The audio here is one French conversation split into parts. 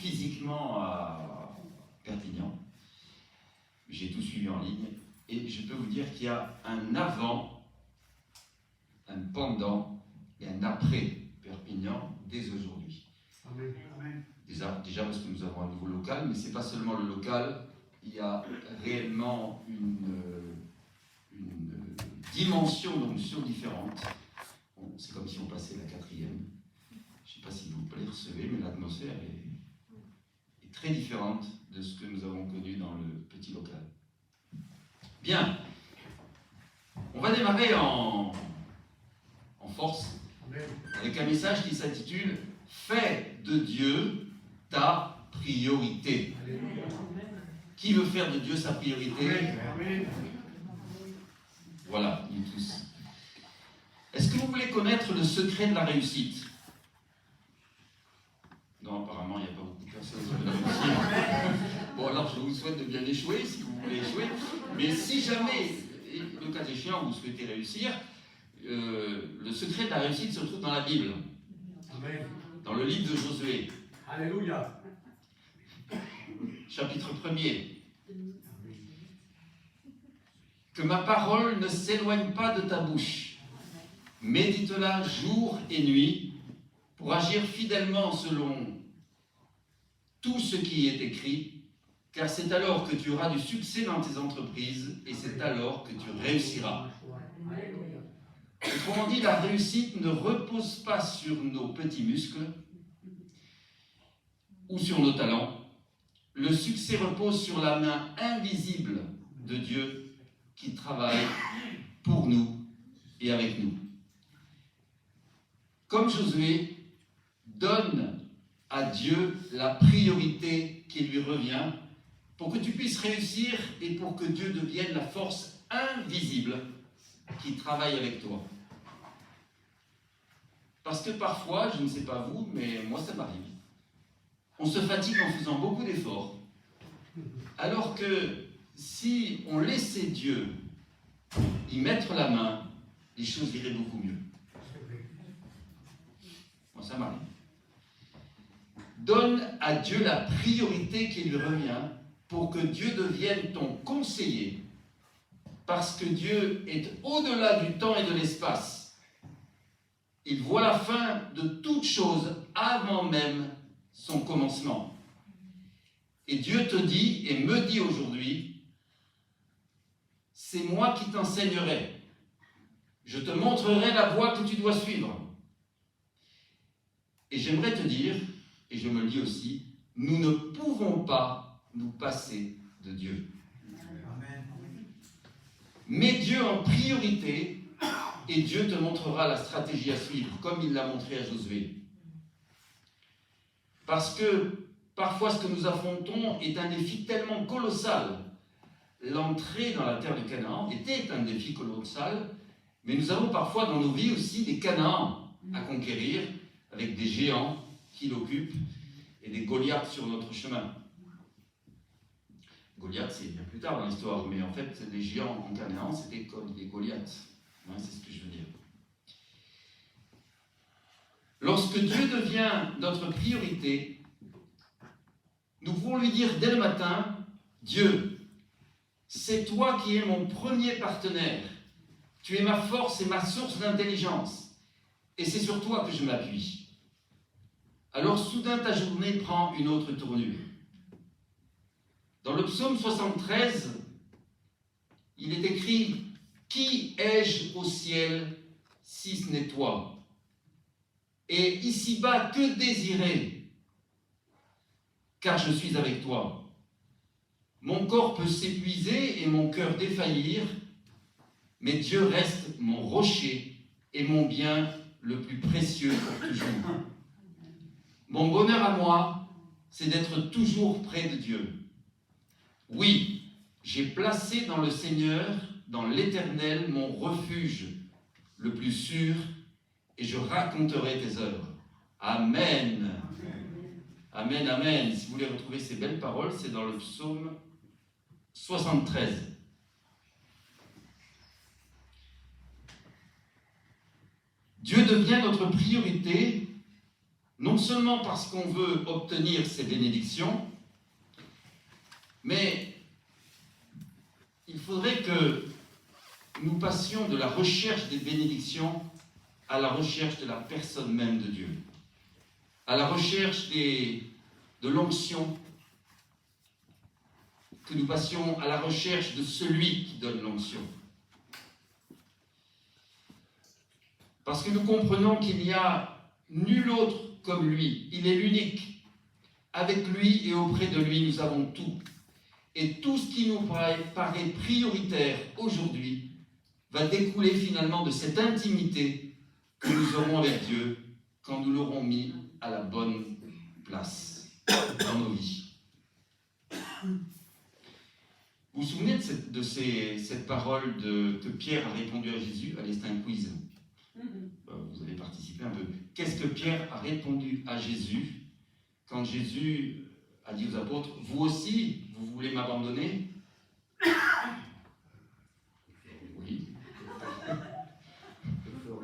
physiquement à Perpignan. J'ai tout suivi en ligne et je peux vous dire qu'il y a un avant, un pendant et un après Perpignan dès aujourd'hui. Amen. Déjà parce que nous avons un nouveau local, mais ce n'est pas seulement le local, il y a réellement une dimension d'onction différente. Bon, c'est comme si on passait la 4e. Je ne sais pas si vous les recevez, mais l'atmosphère est très différente de ce que nous avons connu dans le petit local. Bien, on va démarrer en force avec un message qui s'intitule « Fais de Dieu ta priorité ». Qui veut faire de Dieu sa priorité? Amen. Voilà, nous tous. Est-ce que vous voulez connaître le secret de la réussite? Non, apparemment, il n'y a pas beaucoup de personnes qui veulent réussir. Bon, alors je vous souhaite de bien échouer si vous voulez échouer. Mais si jamais, le cas échéant, vous souhaitez réussir, le secret de la réussite se trouve dans la Bible. Amen. Dans le livre de Josué. Alléluia. Chapitre 1er. Que ma parole ne s'éloigne pas de ta bouche. Médite-la jour et nuit pour agir fidèlement selon tout ce qui est écrit, car c'est alors que tu auras du succès dans tes entreprises et c'est alors que tu réussiras. Autrement dit, la réussite ne repose pas sur nos petits muscles ou sur nos talents. Le succès repose sur la main invisible de Dieu qui travaille pour nous et avec nous. Comme Josué, donne à Dieu la priorité qui lui revient pour que tu puisses réussir et pour que Dieu devienne la force invisible qui travaille avec toi. Parce que parfois, je ne sais pas vous, mais moi ça m'arrive. On se fatigue en faisant beaucoup d'efforts, alors que si on laissait Dieu y mettre la main, les choses iraient beaucoup mieux. Moi, ça m'arrive. Donne à Dieu la priorité qui lui revient pour que Dieu devienne ton conseiller, parce que Dieu est au-delà du temps et de l'espace. Il voit la fin de toute chose avant même son commencement. Et Dieu te dit et me dit aujourd'hui, c'est moi qui t'enseignerai. Je te montrerai la voie que tu dois suivre. Et j'aimerais te dire, et je me le dis aussi, nous ne pouvons pas nous passer de Dieu. Amen. Mets Dieu en priorité et Dieu te montrera la stratégie à suivre, comme il l'a montré à Josué. Parce que parfois ce que nous affrontons est un défi tellement colossal. L'entrée dans la terre de Canaan était un défi colossal, mais nous avons parfois dans nos vies aussi des Canaans à conquérir, avec des géants qui l'occupent et des Goliaths sur notre chemin. Goliath, c'est bien plus tard dans l'histoire, mais en fait, les géants en Canaan, c'était comme des Goliaths. Ouais, c'est ce que je veux dire. Lorsque Dieu devient notre priorité, nous pouvons lui dire dès le matin, Dieu, c'est toi qui es mon premier partenaire. Tu es ma force et ma source d'intelligence. Et c'est sur toi que je m'appuie. Alors soudain ta journée prend une autre tournure. Dans le psaume 73, il est écrit « Qui ai-je au ciel si ce n'est toi ?» Et ici-bas, que désirer? Car je suis avec toi. Mon corps peut s'épuiser et mon cœur défaillir, mais Dieu reste mon rocher et mon bien le plus précieux pour toujours. Mon bonheur à moi, c'est d'être toujours près de Dieu. Oui, j'ai placé dans le Seigneur, dans l'Éternel, mon refuge le plus sûr, et je raconterai tes œuvres. Amen. Amen, amen. Si vous voulez retrouver ces belles paroles, c'est dans le psaume 73. Dieu devient notre priorité, non seulement parce qu'on veut obtenir ces bénédictions, mais il faudrait que nous passions de la recherche des bénédictions à la recherche de la personne même de Dieu, à la recherche de l'onction, que nous passions à la recherche de celui qui donne l'onction. Parce que nous comprenons qu'il n'y a nul autre comme lui, il est l'unique. Avec lui et auprès de lui, nous avons tout. Et tout ce qui nous paraît prioritaire aujourd'hui va découler finalement de cette intimité que nous aurons avec Dieu quand nous l'aurons mis à la bonne place dans nos vies. Vous vous souvenez de cette parole que Pierre a répondu à Jésus? Allez, c'est un quiz. Vous avez participé un peu. Qu'est-ce que Pierre a répondu à Jésus quand Jésus a dit aux apôtres, vous aussi, vous voulez m'abandonner? Oui.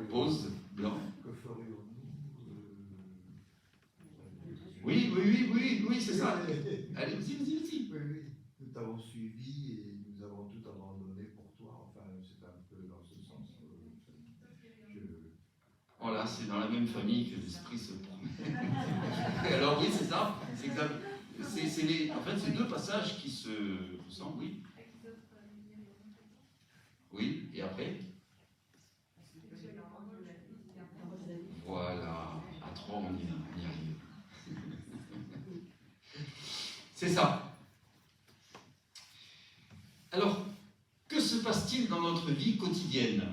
Pause, blanc. Oui, c'est ça. Allez, vas-y. Oui, nous t'avons suivi et nous avons tout abandonné pour toi. Enfin, c'est un peu dans ce sens. Voilà, c'est dans la même famille que l'esprit se promène. Alors oui, c'est ça. C'est exact. En fait, c'est deux passages qui se ressemblent, oui. Oui, et après? Voilà, à trois, on y arrive. C'est ça. Alors, que se passe-t-il dans notre vie quotidienne?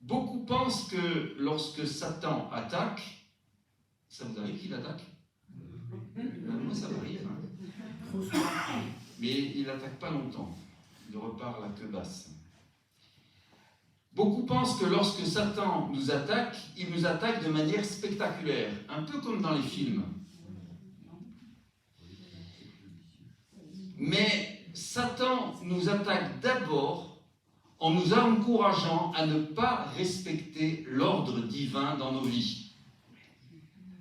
Beaucoup pensent que lorsque Satan attaque, ça vous arrive qu'il attaque? Moi, ça m'arrive. Mais il n'attaque pas longtemps. Il repart la queue basse. Beaucoup pensent que lorsque Satan nous attaque, il nous attaque de manière spectaculaire, un peu comme dans les films. Mais Satan nous attaque d'abord en nous encourageant à ne pas respecter l'ordre divin dans nos vies.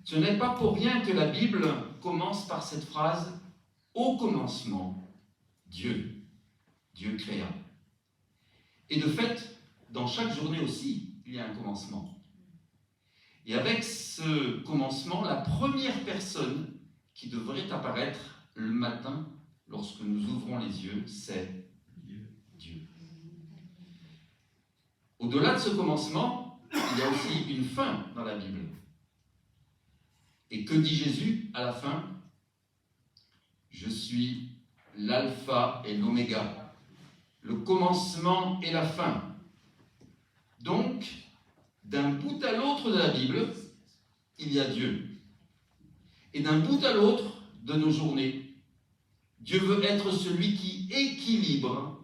Ce n'est pas pour rien que la Bible commence par cette phrase « Au commencement, Dieu créa ». Et de fait, dans chaque journée aussi, il y a un commencement. Et avec ce commencement, la première personne qui devrait apparaître le matin, lorsque nous ouvrons les yeux, c'est Dieu. Au-delà de ce commencement, il y a aussi une fin dans la Bible. Et que dit Jésus à la fin? Je suis l'alpha et l'oméga, le commencement et la fin. Donc, d'un bout à l'autre de la Bible, il y a Dieu. Et d'un bout à l'autre de nos journées, Dieu veut être celui qui équilibre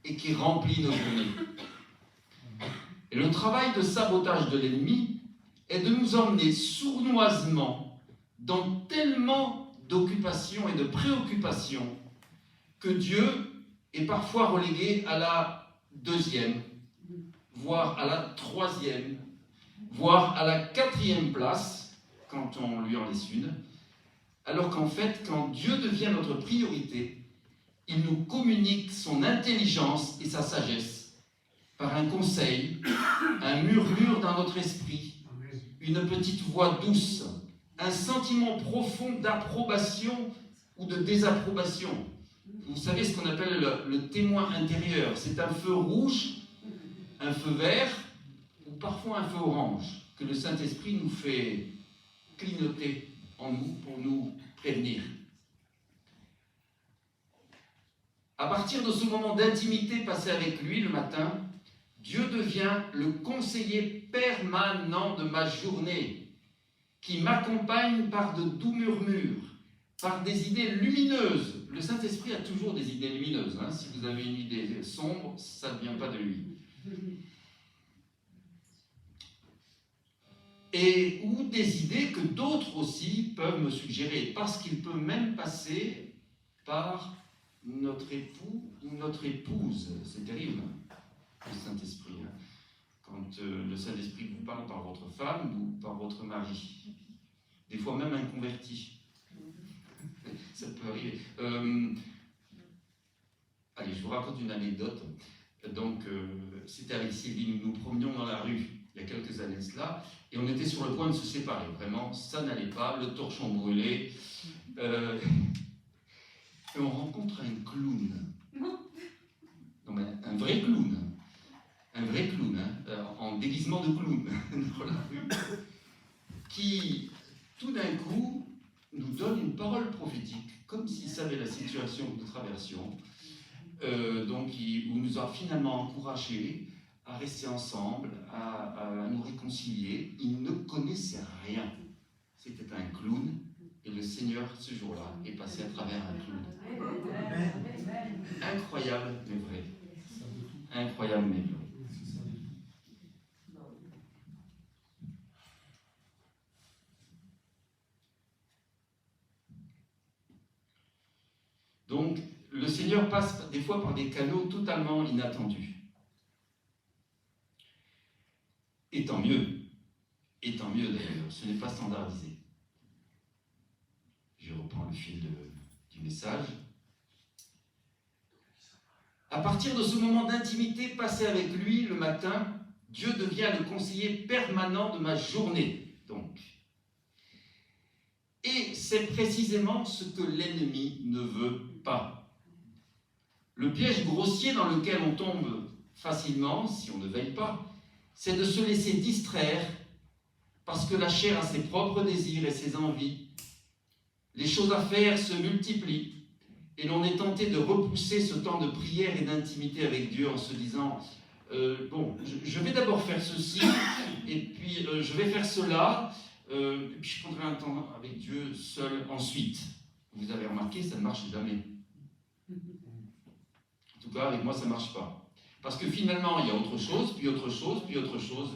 et qui remplit nos journées. Et le travail de sabotage de l'ennemi est de nous emmener sournoisement dans tellement d'occupations et de préoccupations que Dieu est parfois relégué à la deuxième, voire à la troisième, voire à la quatrième place, quand on lui en laisse une, alors qu'en fait, quand Dieu devient notre priorité, il nous communique son intelligence et sa sagesse par un conseil, un murmure dans notre esprit, une petite voix douce, un sentiment profond d'approbation ou de désapprobation. Vous savez ce qu'on appelle le témoin intérieur. C'est un feu rouge, un feu vert ou parfois un feu orange que le Saint-Esprit nous fait clignoter en nous pour nous prévenir. À partir de ce moment d'intimité passé avec lui le matin, Dieu devient le conseiller permanent de ma journée, qui m'accompagne par de doux murmures, par des idées lumineuses. Le Saint-Esprit a toujours des idées lumineuses. Si vous avez une idée sombre, ça ne vient pas de lui. Et ou des idées que d'autres aussi peuvent me suggérer, parce qu'il peut même passer par notre époux ou notre épouse. C'est terrible, le Saint-Esprit. quand le Saint-Esprit vous parle par votre femme ou par votre mari. Des fois même un converti. Ça peut arriver. Allez, je vous raconte une anecdote. Donc, c'était avec Sylvie, nous nous promenions dans la rue il y a quelques années de cela, et on était sur le point de se séparer. Vraiment, ça n'allait pas, le torchon brûlé. Et on rencontre un clown. Non, mais un vrai clown. Un vrai clown, hein, en déguisement de clown dans la rue, qui, tout d'un coup, nous donne une parole prophétique, comme s'il savait la situation que nous traversions, où nous a finalement encouragés à rester ensemble, à nous réconcilier. Il ne connaissait rien. C'était un clown, et le Seigneur, ce jour-là, est passé à travers un clown. Incroyable, mais vrai. Incroyable, mais vrai. Donc, le Seigneur passe des fois par des canaux totalement inattendus. Et tant mieux d'ailleurs, ce n'est pas standardisé. Je reprends le fil du message. À partir de ce moment d'intimité passé avec lui le matin, Dieu devient le conseiller permanent de ma journée. Donc. Et c'est précisément ce que l'ennemi ne veut pas. Le piège grossier dans lequel on tombe facilement, si on ne veille pas, c'est de se laisser distraire parce que la chair a ses propres désirs et ses envies. Les choses à faire se multiplient et l'on est tenté de repousser ce temps de prière et d'intimité avec Dieu en se disant je vais d'abord faire ceci et puis je vais faire cela et puis je prendrai un temps avec Dieu seul ensuite. Vous avez remarqué, ça ne marche jamais. En tout cas, avec moi, ça ne marche pas. Parce que finalement, il y a autre chose, puis autre chose, puis autre chose.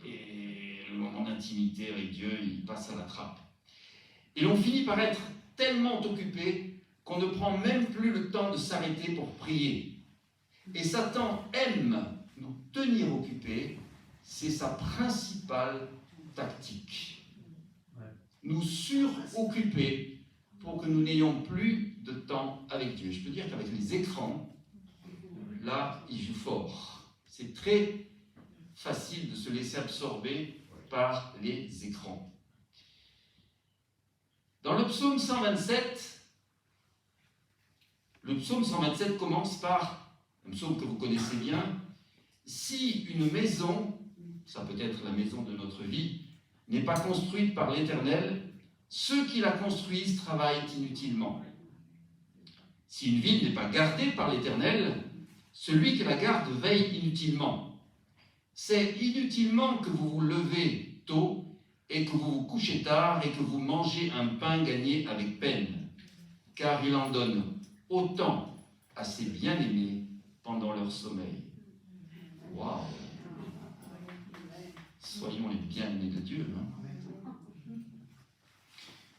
Et le moment d'intimité avec Dieu, il passe à la trappe. Et l'on finit par être tellement occupé qu'on ne prend même plus le temps de s'arrêter pour prier. Et Satan aime nous tenir occupés, c'est sa principale tactique. Nous suroccuper pour que nous n'ayons plus de temps avec Dieu. Je peux dire qu'avec les écrans, là, il joue fort. C'est très facile de se laisser absorber par les écrans. Dans le psaume 127, commence par un psaume que vous connaissez bien. Si une maison, ça peut être la maison de notre vie, n'est pas construite par l'Éternel, ceux qui la construisent travaillent inutilement. Si une ville n'est pas gardée par l'Éternel, celui qui la garde veille inutilement. C'est inutilement que vous vous levez tôt et que vous vous couchez tard et que vous mangez un pain gagné avec peine, car il en donne autant à ses bien-aimés pendant leur sommeil. Waouh! Soyons les bien-aimés de Dieu.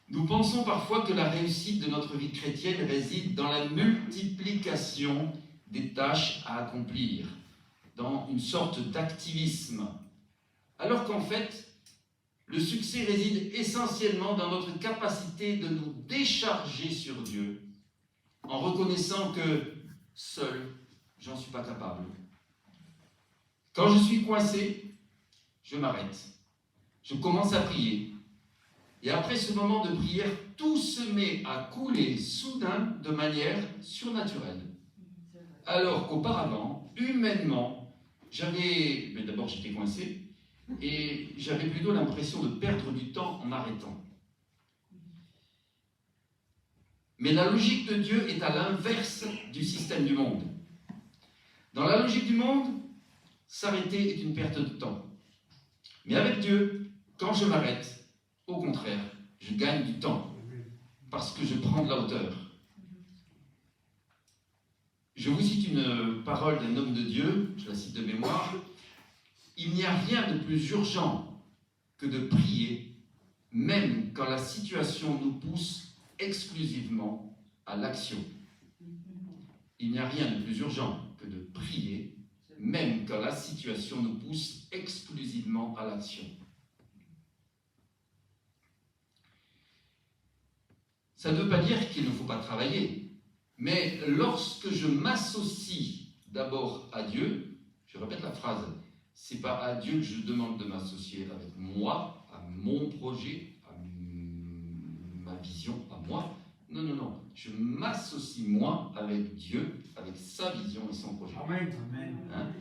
Nous pensons parfois que la réussite de notre vie chrétienne réside dans la multiplication des tâches à accomplir, dans une sorte d'activisme, alors qu'en fait, le succès réside essentiellement dans notre capacité de nous décharger sur Dieu, en reconnaissant que seul, j'en suis pas capable. Quand je suis coincé, je m'arrête, je commence à prier, et après ce moment de prière, tout se met à couler soudain de manière surnaturelle. Alors qu'auparavant, humainement, d'abord j'étais coincé, et j'avais plutôt l'impression de perdre du temps en m'arrêtant. Mais la logique de Dieu est à l'inverse du système du monde. Dans la logique du monde, s'arrêter est une perte de temps. Mais avec Dieu, quand je m'arrête, au contraire, je gagne du temps, parce que je prends de la hauteur. Je vous cite une parole d'un homme de Dieu, je la cite de mémoire. Il n'y a rien de plus urgent que de prier, même quand la situation nous pousse exclusivement à l'action. Il n'y a rien de plus urgent que de prier, même quand la situation nous pousse exclusivement à l'action. Ça ne veut pas dire qu'il ne faut pas travailler, mais lorsque je m'associe d'abord à Dieu, je répète la phrase, c'est pas à Dieu que je demande de m'associer avec moi, à mon projet, à ma vision, à moi. Non, non, non. Je m'associe, moi, avec Dieu, avec sa vision et son projet. Amen. Amen. Hein?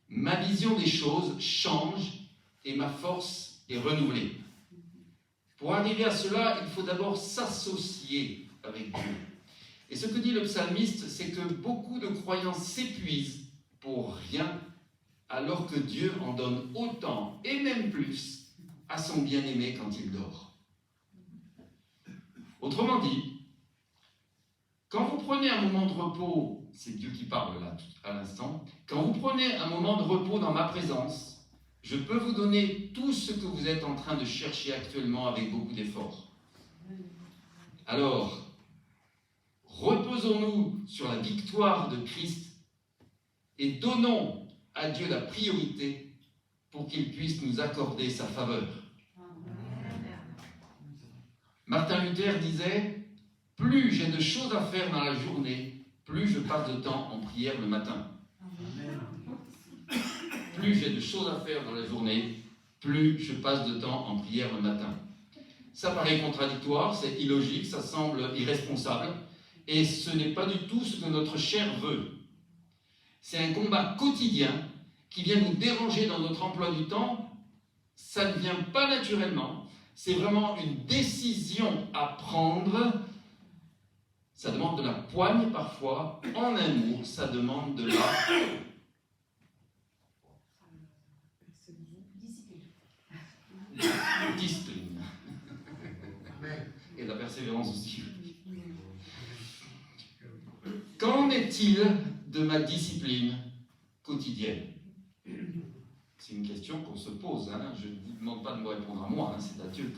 Ma vision des choses change et ma force est renouvelée. Pour arriver à cela, il faut d'abord s'associer avec Dieu. Et ce que dit le psalmiste, c'est que beaucoup de croyants s'épuisent pour rien, alors que Dieu en donne autant, et même plus, à son bien-aimé quand il dort. Autrement dit, quand vous prenez un moment de repos, c'est Dieu qui parle là à l'instant, quand vous prenez un moment de repos dans ma présence, je peux vous donner tout ce que vous êtes en train de chercher actuellement avec beaucoup d'efforts. Alors, reposons-nous sur la victoire de Christ et donnons à Dieu la priorité pour qu'il puisse nous accorder sa faveur. Martin Luther disait « Plus j'ai de choses à faire dans la journée, plus je passe de temps en prière le matin. » Plus j'ai de choses à faire dans la journée, plus je passe de temps en prière le matin. Ça paraît contradictoire, c'est illogique, ça semble irresponsable, et ce n'est pas du tout ce que notre chair veut. C'est un combat quotidien qui vient nous déranger dans notre emploi du temps. Ça ne vient pas naturellement, c'est vraiment une décision à prendre. Ça demande de la poigne parfois, en un mot, ça demande de la discipline. Et de la persévérance aussi. Qu'en est-il de ma discipline quotidienne? C'est une question qu'on se pose. Hein. Je ne vous demande pas de me répondre à moi, hein. C'est à Dieu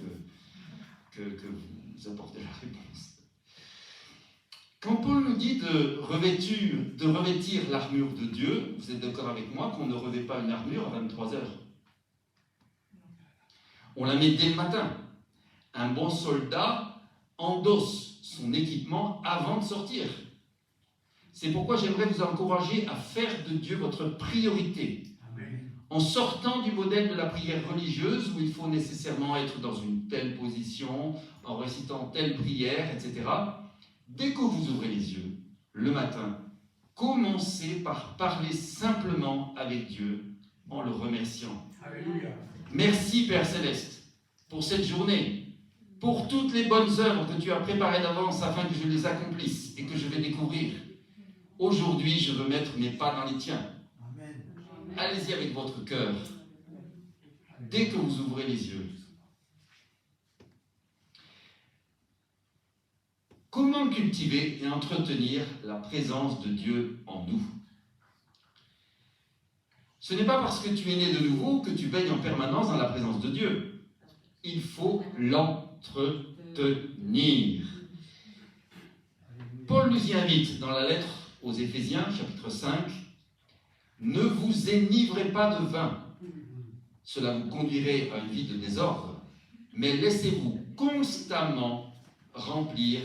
que vous apportez la réponse. Quand Paul nous dit de revêtir l'armure de Dieu, vous êtes d'accord avec moi qu'on ne revêt pas une armure à 23 heures? On la met dès le matin. Un bon soldat endosse son équipement avant de sortir. C'est pourquoi j'aimerais vous encourager à faire de Dieu votre priorité. Amen. En sortant du modèle de la prière religieuse, où il faut nécessairement être dans une telle position, en récitant telle prière, etc., dès que vous ouvrez les yeux, le matin, commencez par parler simplement avec Dieu en le remerciant. Alléluia. Merci Père Céleste pour cette journée, pour toutes les bonnes œuvres que tu as préparées d'avance afin que je les accomplisse et que je vais découvrir. Aujourd'hui, je veux mettre mes pas dans les tiens. Amen. Allez-y avec votre cœur, dès que vous ouvrez les yeux. Comment cultiver et entretenir la présence de Dieu en nous? Ce n'est pas parce que tu es né de nouveau que tu baignes en permanence dans la présence de Dieu. Il faut l'entretenir. Paul nous y invite dans la lettre aux Éphésiens, chapitre 5. Ne vous énivrez pas de vin. Cela vous conduirait à une vie de désordre. Mais laissez-vous constamment remplir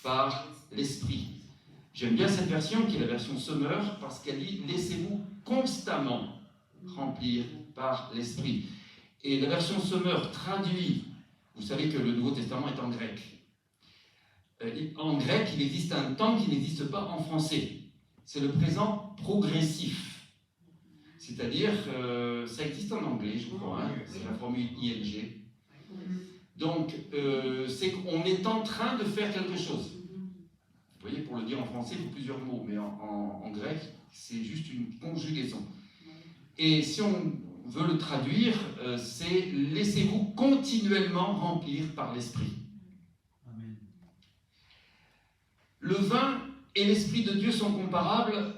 par l'Esprit. J'aime bien cette version qui est la version Summer parce qu'elle dit « laissez-vous constamment remplir par l'Esprit ». Et la version Summer traduit, vous savez que le Nouveau Testament est en grec. En grec, il existe un temps qui n'existe pas en français. C'est le présent progressif. C'est-à-dire, ça existe en anglais, je crois, hein, c'est la formule ING. Donc, c'est qu'on est en train de faire quelque chose. Vous voyez, pour le dire en français, il faut plusieurs mots, mais en grec, c'est juste une conjugaison. Et si on veut le traduire, c'est « laissez-vous continuellement remplir par l'Esprit ». Le vin et l'Esprit de Dieu sont comparables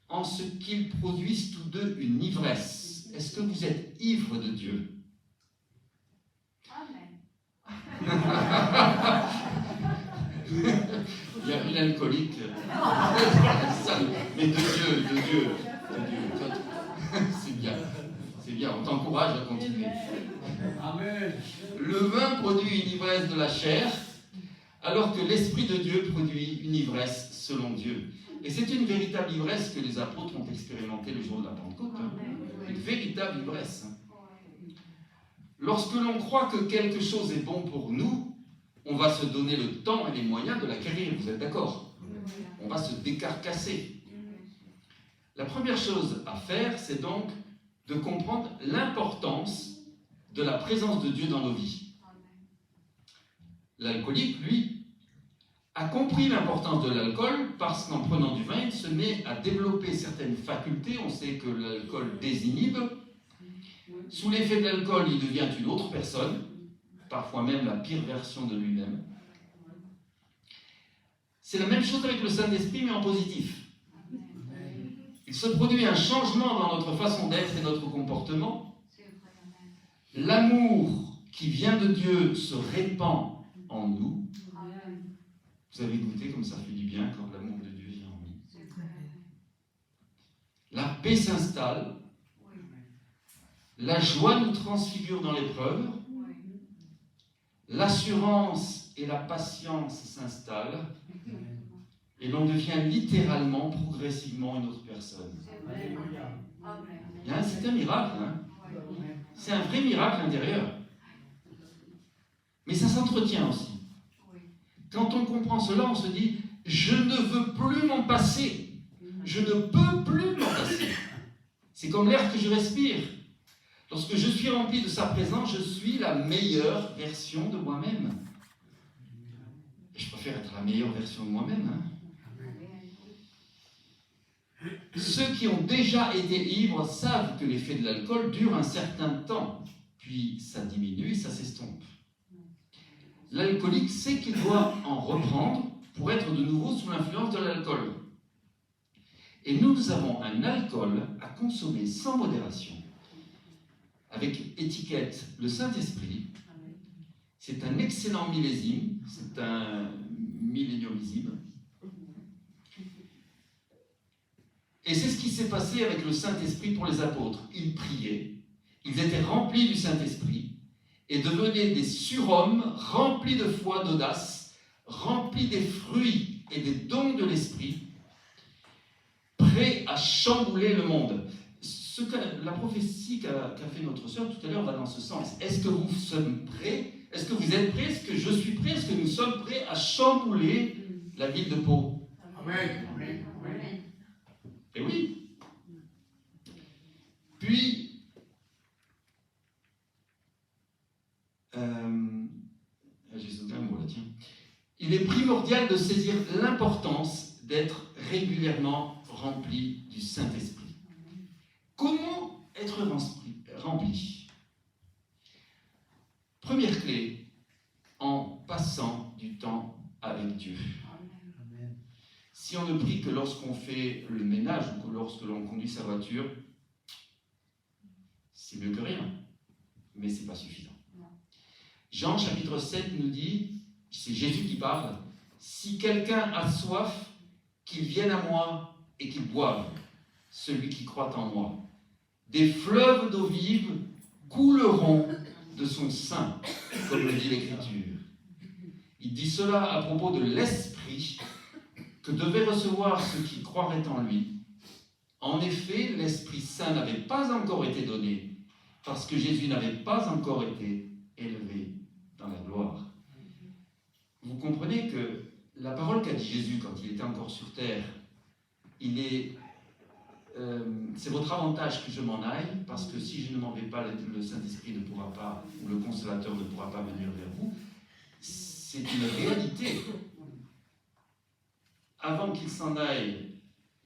en ce qu'ils produisent tous deux une ivresse. Est-ce que vous êtes ivre de Dieu? Il y a une alcoolique. Mais de Dieu. C'est bien. C'est bien, on t'encourage à continuer. Amen. Le vin produit une ivresse de la chair, alors que l'Esprit de Dieu produit une ivresse selon Dieu. Et c'est une véritable ivresse que les apôtres ont expérimentée le jour de la Pentecôte. Une véritable ivresse. Lorsque l'on croit que quelque chose est bon pour nous, on va se donner le temps et les moyens de l'acquérir, vous êtes d'accord? On va se décarcasser. La première chose à faire, c'est donc de comprendre l'importance de la présence de Dieu dans nos vies. L'alcoolique, lui, a compris l'importance de l'alcool parce qu'en prenant du vin, il se met à développer certaines facultés. On sait que l'alcool désinhibe. Sous l'effet de l'alcool, il devient une autre personne, parfois même la pire version de lui-même. C'est la même chose avec le Saint-Esprit, mais en positif. Il se produit un changement dans notre façon d'être et notre comportement. L'amour qui vient de Dieu se répand en nous. Vous avez goûté comme ça fait du bien quand l'amour de Dieu vient en nous. La paix s'installe. La joie nous transfigure dans l'épreuve. L'assurance et la patience s'installent. Et l'on devient littéralement, progressivement une autre personne. C'est un miracle. Hein? C'est un vrai miracle intérieur. Mais ça s'entretient aussi. Quand on comprend cela, on se dit, je ne veux plus m'en passer. Je ne peux plus m'en passer. C'est comme l'air que je respire. Lorsque je suis rempli de sa présence, je suis la meilleure version de moi-même. Et je préfère être la meilleure version de moi-même. Hein? Ceux qui ont déjà été ivres savent que l'effet de l'alcool dure un certain temps, puis ça diminue et ça s'estompe. L'alcoolique sait qu'il doit en reprendre pour être de nouveau sous l'influence de l'alcool. Et nous avons un alcool à consommer sans modération, avec étiquette le Saint-Esprit. C'est un excellent millésime, c'est un milléniumésime. Et c'est ce qui s'est passé avec le Saint-Esprit pour les apôtres. Ils priaient, ils étaient remplis du Saint-Esprit et devenaient des surhommes remplis de foi, d'audace, remplis des fruits et des dons de l'Esprit, prêts à chambouler le monde. La prophétie qu'a fait notre sœur tout à l'heure va dans ce sens. Est-ce que vous sommes prêts? Est-ce que vous êtes prêts? Est-ce que je suis prêt? Est-ce que nous sommes prêts à chambouler la ville de Pau? Amen. Et oui. Puis, j'ai sauté un mot là, tiens. Il est primordial de saisir l'importance d'être régulièrement rempli du Saint-Esprit. Comment être rempli? Première clé, en passant du temps avec Dieu. Si on ne prie que lorsqu'on fait le ménage ou que lorsque l'on conduit sa voiture, c'est mieux que rien, mais ce n'est pas suffisant. Jean chapitre 7 nous dit, c'est Jésus qui parle, si quelqu'un a soif, qu'il vienne à moi et qu'il boive, celui qui croit en moi. Des fleuves d'eau vive couleront de son sein, comme le dit l'Écriture. Il dit cela à propos de l'Esprit que devaient recevoir ceux qui croiraient en lui. En effet, l'Esprit Saint n'avait pas encore été donné, parce que Jésus n'avait pas encore été élevé dans la gloire. Vous comprenez que la parole qu'a dit Jésus quand il était encore sur terre, c'est votre avantage que je m'en aille, parce que si je ne m'en vais pas, le Saint-Esprit ne pourra pas, ou le Consolateur ne pourra pas venir vers vous. C'est une réalité. Avant qu'ils s'en aillent,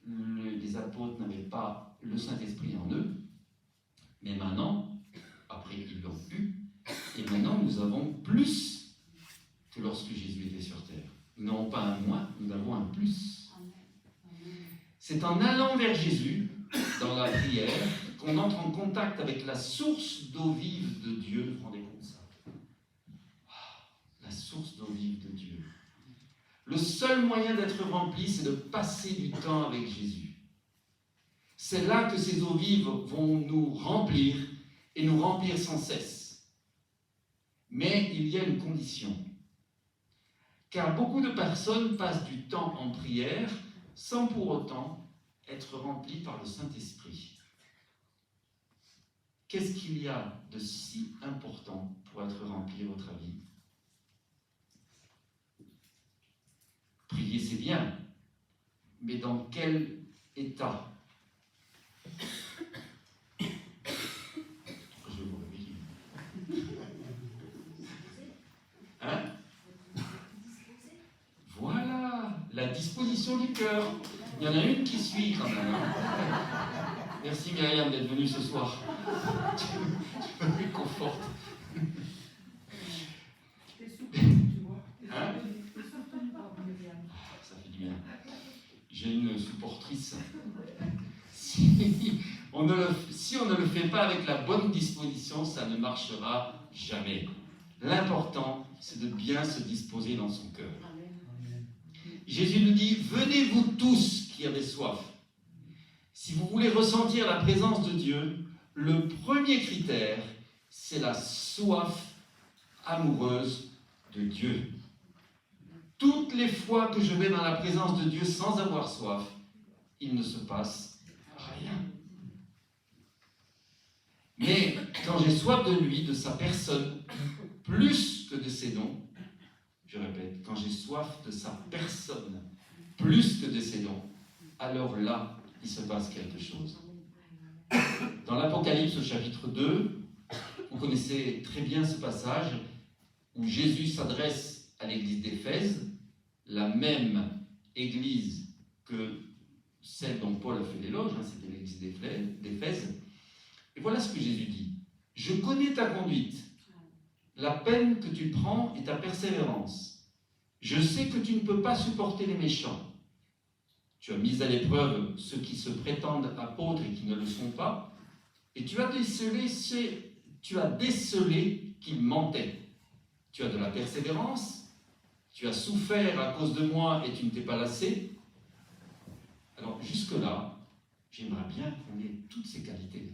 les apôtres n'avaient pas le Saint-Esprit en eux, mais maintenant, après ils l'ont eu, et maintenant nous avons plus que lorsque Jésus était sur terre. Nous n'avons pas un moins, nous avons un plus. C'est en allant vers Jésus, dans la prière, qu'on entre en contact avec la source d'eau vive de Dieu. Vous vous rendez compte de ça? La source d'eau vive de Dieu. Le seul moyen d'être rempli, c'est de passer du temps avec Jésus. C'est là que ces eaux vives vont nous remplir et nous remplir sans cesse. Mais il y a une condition. Car beaucoup de personnes passent du temps en prière sans pour autant être remplies par le Saint-Esprit. Qu'est-ce qu'il y a de si important pour être rempli, à votre avis? Prier, c'est bien, mais dans quel état? Je vais vous réveiller. Hein? Voilà, la disposition du cœur. Il y en a une qui suit quand même. Hein? Merci Myriam d'être venue ce soir. Tu me réconfortes. Hein? Ça fait du bien. J'ai une supportrice. Si on ne le fait pas avec la bonne disposition, ça ne marchera jamais. L'important, c'est de bien se disposer dans son cœur. Jésus nous dit, venez vous tous qui avez soif. Si vous voulez ressentir la présence de Dieu, le premier critère, c'est la soif amoureuse de Dieu. Toutes les fois que je vais dans la présence de Dieu sans avoir soif, il ne se passe rien. Mais quand j'ai soif de lui, de sa personne, plus que de ses dons, je répète, quand j'ai soif de sa personne, plus que de ses dons, alors là, il se passe quelque chose. Dans l'Apocalypse au chapitre 2, vous connaissez très bien ce passage où Jésus s'adresse à l'église d'Éphèse, la même église que celle dont Paul a fait l'éloge, hein, c'était l'église d'Éphèse. Et voilà ce que Jésus dit. « Je connais ta conduite, la peine que tu prends et ta persévérance. Je sais que tu ne peux pas supporter les méchants. Tu as mis à l'épreuve ceux qui se prétendent apôtres et qui ne le sont pas, et tu as décelé qu'ils mentaient. Tu as de la persévérance, tu as souffert à cause de moi et tu ne t'es pas lassé. » Alors jusque-là, j'aimerais bien qu'on ait toutes ces qualités.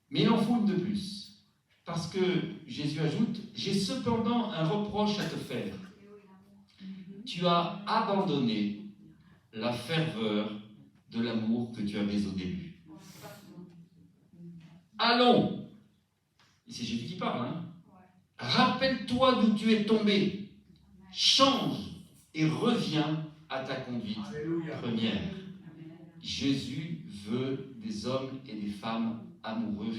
Mais il en faut une de plus. Parce que Jésus ajoute, « J'ai cependant un reproche à te faire. Tu as abandonné la ferveur de l'amour que tu avais au début. » Allons, et c'est Jésus qui parle, hein. Rappelle-toi d'où tu es tombé, change et reviens à ta conduite première. Jésus veut des hommes et des femmes amoureux.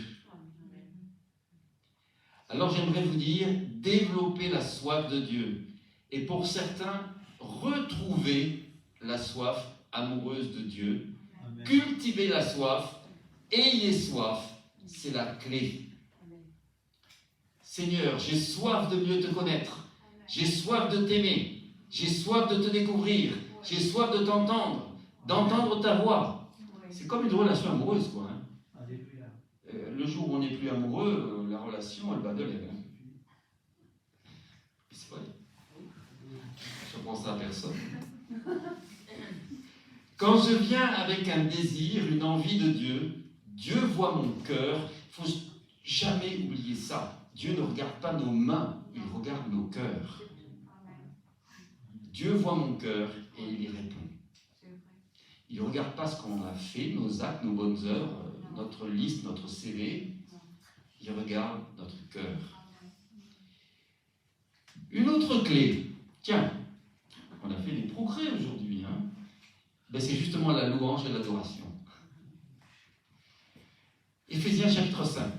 Alors j'aimerais vous dire, développer la soif de Dieu. Et pour certains, retrouver la soif amoureuse de Dieu. Amen. Cultiver la soif, ayez soif, c'est la clé. Seigneur, j'ai soif de mieux te connaître. J'ai soif de t'aimer. J'ai soif de te découvrir. J'ai soif de t'entendre, d'entendre ta voix. C'est comme une relation amoureuse, quoi. Hein. Le jour où on n'est plus amoureux, la relation, elle bat de l'aile. C'est vrai. Je ne pense à personne. Quand je viens avec un désir, une envie de Dieu, Dieu voit mon cœur. Il ne faut jamais oublier ça. Dieu ne regarde pas nos mains, il regarde nos cœurs. Dieu voit mon cœur et il y répond. Il ne regarde pas ce qu'on a fait, nos actes, nos bonnes œuvres, notre liste, notre CV. Il regarde notre cœur. Une autre clé. Tiens, on a fait des progrès aujourd'hui. Hein? Ben, c'est justement la louange et l'adoration. Éphésiens chapitre 5.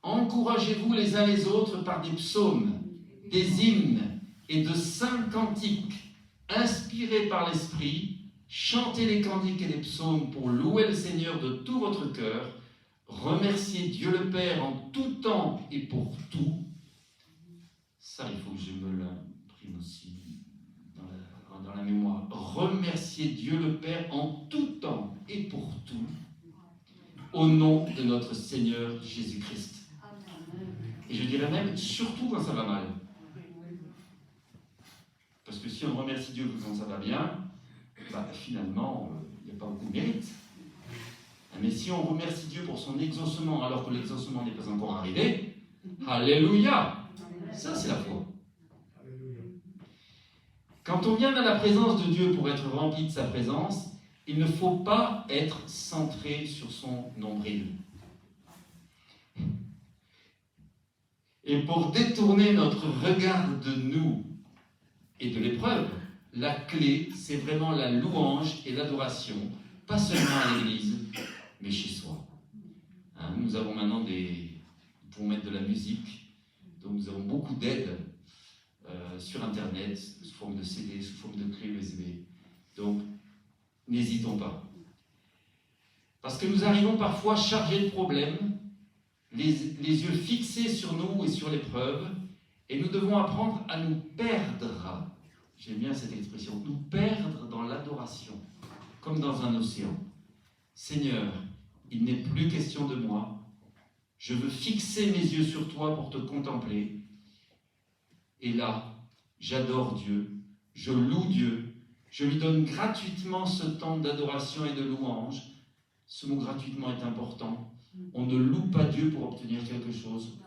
Encouragez-vous les uns les autres par des psaumes, des hymnes et de saints cantiques, inspirés par l'Esprit. Chantez les cantiques et les psaumes pour louer le Seigneur de tout votre cœur. Remerciez Dieu le Père en tout temps et pour tout. Ça, il faut que je me l'imprime aussi dans la mémoire. Remerciez Dieu le Père en tout temps et pour tout, au nom de notre Seigneur Jésus-Christ. Et je dirais même, surtout quand ça va mal. Parce que si on remercie Dieu quand ça va bien, bah, finalement, il n'y a pas beaucoup de mérite. Mais si on remercie Dieu pour son exaucement alors que l'exaucement n'est pas encore arrivé, alléluia, ça c'est la foi. Quand on vient dans la présence de Dieu pour être rempli de sa présence, il ne faut pas être centré sur son nombril. Et pour détourner notre regard de nous et de l'épreuve, la clé, c'est vraiment la louange et l'adoration, pas seulement à l'église, mais chez soi. Hein, nous avons maintenant nous pouvons mettre de la musique, donc nous avons beaucoup d'aides sur Internet, sous forme de CD, sous forme de clé USB. Donc, n'hésitons pas. Parce que nous arrivons parfois chargés de problèmes, les yeux fixés sur nous et sur l'épreuve, et nous devons apprendre à nous perdre. J'aime bien cette expression, nous perdre dans l'adoration, comme dans un océan. Seigneur, il n'est plus question de moi. Je veux fixer mes yeux sur toi pour te contempler. Et là, j'adore Dieu, je loue Dieu, je lui donne gratuitement ce temps d'adoration et de louange. Ce mot gratuitement est important. On ne loue pas Dieu pour obtenir quelque chose.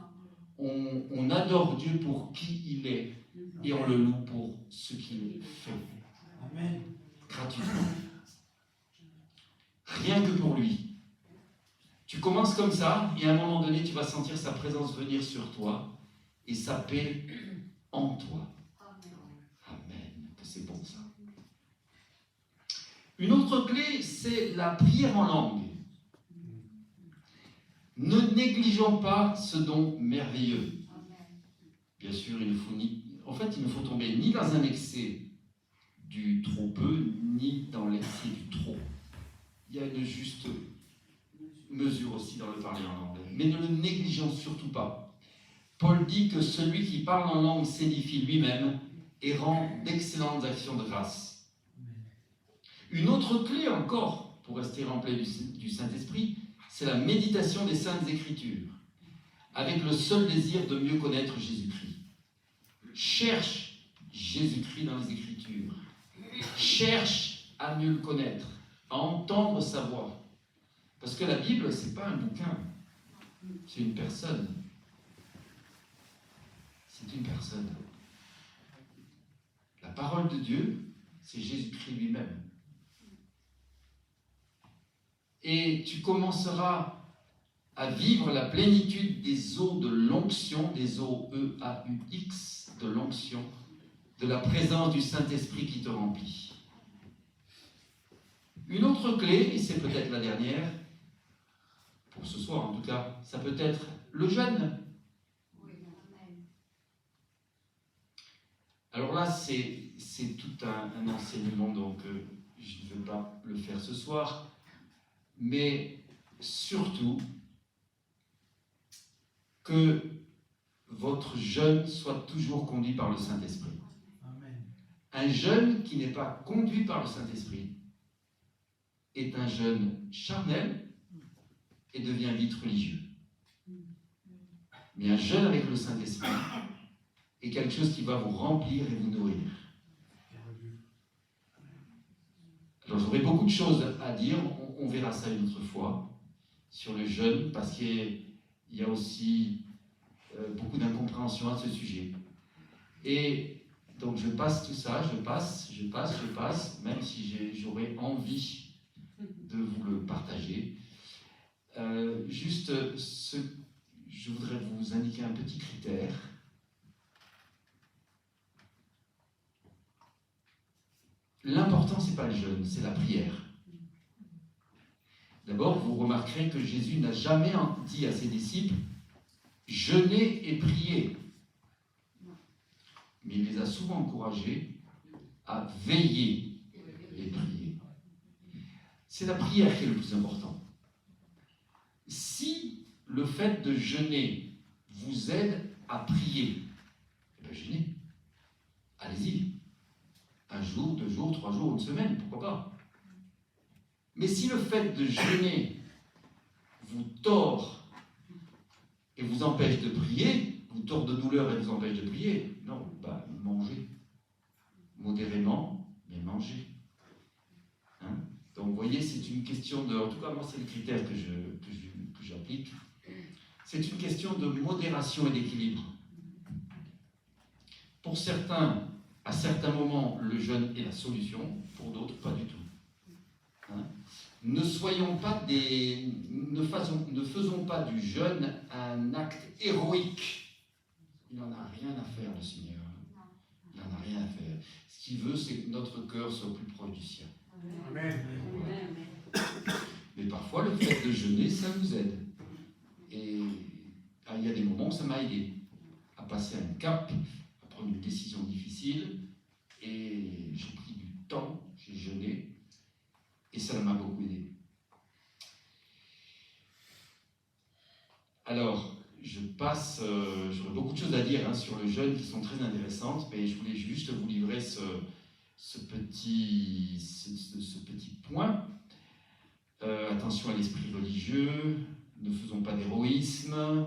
On adore Dieu pour qui il est et on le loue pour ce qu'il fait. Amen. Gratuitement. Rien que pour lui. Tu commences comme ça et à un moment donné, tu vas sentir sa présence venir sur toi et sa paix en toi. Amen. Que c'est bon ça. Une autre clé, c'est la prière en langue. Ne négligeons pas ce don merveilleux. Bien sûr, il ne faut tomber ni dans un excès du trop peu, ni dans l'excès du trop. Il y a une juste mesure aussi dans le parler en langue. Mais ne le négligeons surtout pas. Paul dit que celui qui parle en langue s'édifie lui-même et rend d'excellentes actions de grâce. Une autre clé encore, pour rester rempli du Saint-Esprit, c'est la méditation des Saintes Écritures, avec le seul désir de mieux connaître Jésus-Christ. Cherche Jésus-Christ dans les Écritures. Cherche à mieux le connaître, à entendre sa voix. Parce que la Bible, ce n'est pas un bouquin, c'est une personne. C'est une personne. La parole de Dieu, c'est Jésus-Christ lui-même. Et tu commenceras à vivre la plénitude des eaux de l'onction, des eaux E-A-U-X, de l'onction, de la présence du Saint-Esprit qui te remplit. Une autre clé, et c'est peut-être la dernière, pour ce soir en tout cas, ça peut être le jeûne. Alors là, c'est tout un enseignement, donc je ne vais pas le faire ce soir, mais surtout que votre jeûne soit toujours conduit par le Saint-Esprit. Amen. Un jeûne qui n'est pas conduit par le Saint-Esprit est un jeûne charnel et devient vite religieux. Mais un jeûne avec le Saint-Esprit est quelque chose qui va vous remplir et vous nourrir. Alors j'aurais beaucoup de choses à dire, on verra ça une autre fois, sur le jeûne, parce qu'il y a aussi beaucoup d'incompréhension à ce sujet. Et donc je passe tout ça, je passe, même si j'aurais envie de vous le partager. Je voudrais vous indiquer un petit critère. L'important, ce n'est pas le jeûne, c'est la prière. D'abord, vous remarquerez que Jésus n'a jamais dit à ses disciples « jeûnez et priez ». Mais il les a souvent encouragés à veiller et prier. C'est la prière qui est le plus important. Si le fait de jeûner vous aide à prier, eh bien jeûnez. Allez-y. 1 jour, 2 jours, 3 jours, 1 semaine, pourquoi pas. Mais si le fait de jeûner vous tord et vous empêche de prier, vous tord de douleur et vous empêche de prier, non, mangez. Modérément, mais mangez. Donc vous voyez, une question de... En tout cas, moi, c'est le critère que j'applique. C'est une question de modération et d'équilibre. Pour certains, à certains moments, le jeûne est la solution. Pour d'autres, pas du tout. Hein? Ne faisons pas du jeûne un acte héroïque. Il n'en a rien à faire, le Seigneur. Il n'en a rien à faire. Ce qu'il veut, c'est que notre cœur soit plus proche du sien. Amen. Mais parfois, le fait de jeûner, ça nous aide. Et il y a des moments où ça m'a aidé à passer un cap, à prendre une décision difficile. Et j'ai pris du temps, j'ai jeûné. Et ça m'a beaucoup aidé. Alors, j'aurais beaucoup de choses à dire sur le jeûne qui sont très intéressantes, mais je voulais juste vous livrer ce petit point. Attention à l'esprit religieux, ne faisons pas d'héroïsme.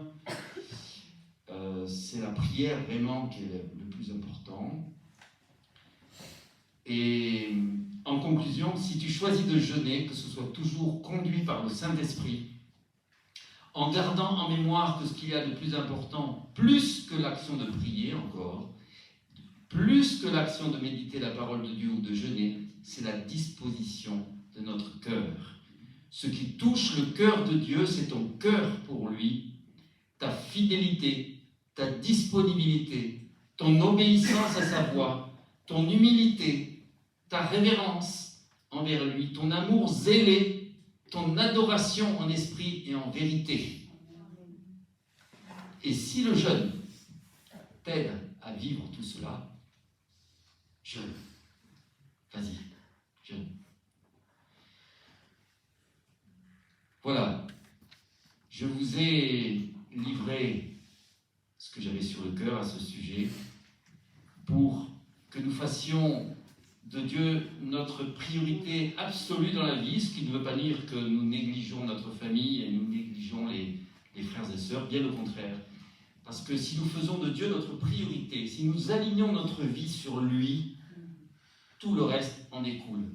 C'est la prière vraiment qui est le plus important. Et en conclusion, si tu choisis de jeûner, que ce soit toujours conduit par le Saint-Esprit, en gardant en mémoire que ce qu'il y a de plus important, plus que l'action de prier encore, plus que l'action de méditer la parole de Dieu ou de jeûner, c'est la disposition de notre cœur. Ce qui touche le cœur de Dieu, c'est ton cœur pour lui, ta fidélité, ta disponibilité, ton obéissance à sa voix, ton humilité, ta révérence envers lui, ton amour zélé, ton adoration en esprit et en vérité. Et si le jeûne t'aide à vivre tout cela, jeûne. Vas-y, jeûne. Voilà. Je vous ai livré ce que j'avais sur le cœur à ce sujet pour que nous fassions de Dieu notre priorité absolue dans la vie, ce qui ne veut pas dire que nous négligeons notre famille et nous négligeons les frères et sœurs, bien au contraire. Parce que si nous faisons de Dieu notre priorité, si nous alignons notre vie sur lui, tout le reste en découle.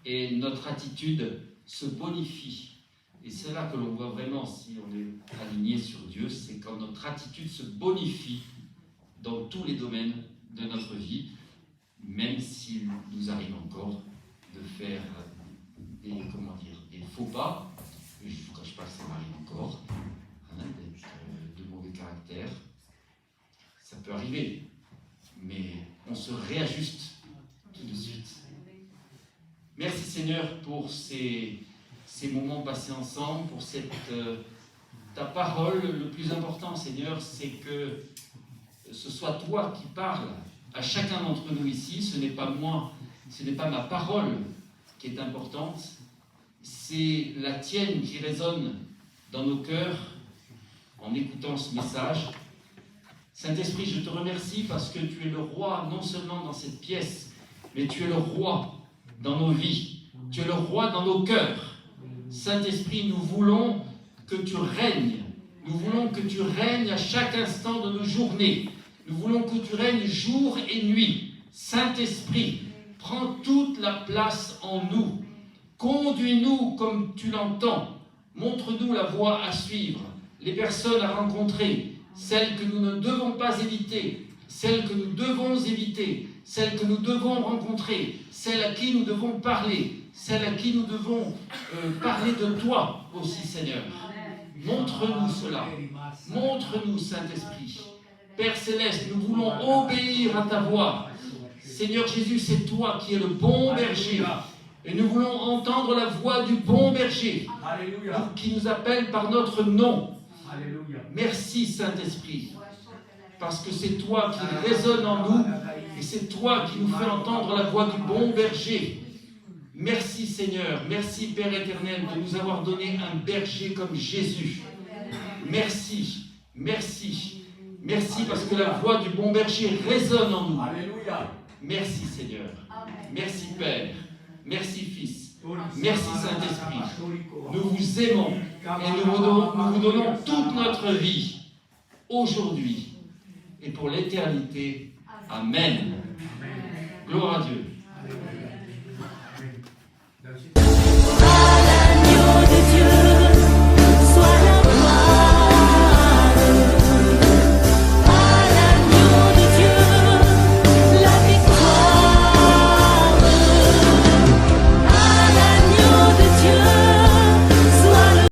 Et notre attitude se bonifie. Et c'est là que l'on voit vraiment si on est aligné sur Dieu, c'est quand notre attitude se bonifie dans tous les domaines de notre vie, même s'il nous arrive encore de faire des faux pas. Je ne vous cache pas que ça m'arrive encore, d'être de mauvais caractère. Ça peut arriver, mais on se réajuste tout de suite. Merci Seigneur pour ces moments passés ensemble, pour ta parole. Le plus important, Seigneur, c'est que ce soit toi qui parles à chacun d'entre nous ici. Ce n'est pas moi, ce n'est pas ma parole qui est importante, c'est la tienne qui résonne dans nos cœurs en écoutant ce message. Saint-Esprit, je te remercie parce que tu es le roi non seulement dans cette pièce, mais tu es le roi dans nos vies, tu es le roi dans nos cœurs. Saint-Esprit, nous voulons que tu règnes, nous voulons que tu règnes à chaque instant de nos journées. Nous voulons que tu règnes jour et nuit. Saint-Esprit, prends toute la place en nous. Conduis-nous comme tu l'entends. Montre-nous la voie à suivre, les personnes à rencontrer, celles que nous ne devons pas éviter, celles que nous devons éviter, celles que nous devons rencontrer, celles à qui nous devons parler, celles à qui nous devons parler de toi aussi, Seigneur. Montre-nous cela. Montre-nous, Saint-Esprit. Père Céleste, nous voulons obéir à ta voix. Seigneur Jésus, c'est toi qui es le bon berger. Et nous voulons entendre la voix du bon berger qui nous appelle par notre nom. Merci Saint-Esprit, parce que c'est toi qui résonne en nous et c'est toi qui nous fais entendre la voix du bon berger. Merci Seigneur, merci Père éternel de nous avoir donné un berger comme Jésus. Merci, merci, merci parce que la voix du bon berger résonne en nous. Merci Seigneur, merci Père, merci Fils, merci Saint-Esprit. Nous vous aimons et nous vous donnons toute notre vie aujourd'hui et pour l'éternité. Amen. Gloire à Dieu.